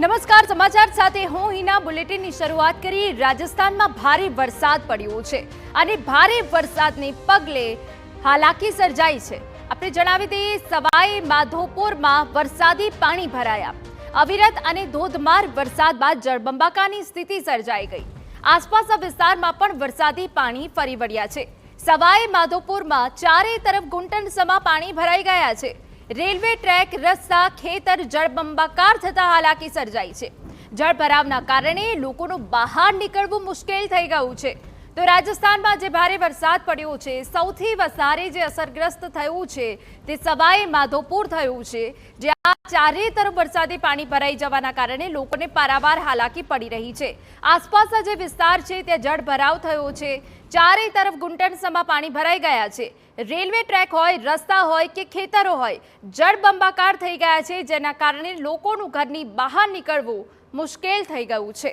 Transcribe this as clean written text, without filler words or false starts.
નમસ્કાર, સમાચાર સાથે હું હિના. બુલેટિનની શરૂઆત કરી. રાજસ્થાનમાં ભારે વરસાદ પડ્યો છે અને ભારે વરસાદને પગલે હાલાકી સર્જાઈ છે. આપણે જણાવી દઈએ, સવાઈ માધોપુરમાં વરસાદી પાણી ભરાયા. અવિરત અને ધોધમાર વરસાદ બાદ જળબંબાકારની સ્થિતિ સર્જાઈ ગઈ. આસપાસના વિસ્તારમાં પણ વરસાદી પાણી ફરી વળ્યા છે. સવાઈ માધોપુરમાં ચારે તરફ ઘૂંટણસમાં પાણી ભરાઈ ગયા છે. રેલવે ટ્રેક, રસ્તા, ખેતર જળબંબાકાર થતા હાલાકી સર્જાઈ છે. જળભરાવના કારણે લોકોનું બહાર નીકળવું મુશ્કેલ થઈ ગયું છે. તો રાજસ્થાનમાં જે ભારે વરસાદ પડ્યો છે, સૌથી વધારે જે અસરગ્રસ્ત થયું છે તે સવાઈ માધોપુર થયું છે, જ્યાં ચારે તરફ વરસાદી પાણી ભરાઈ જવાના કારણે લોકોને પારાવાર હાલાકી પડી રહી છે. આસપાસના જે વિસ્તાર છે ત્યાં જળભરાવ થયો છે. ચારે તરફ ઘૂંટણસમાં પાણી ભરાઈ ગયા છે. રેલવે ટ્રેક હોય, રસ્તા હોય કે ખેતરો હોય, જળબંબાકાર થઈ ગયા છે, જેના કારણે લોકોનું ઘરની બહાર નીકળવું મુશ્કેલ થઈ ગયું છે.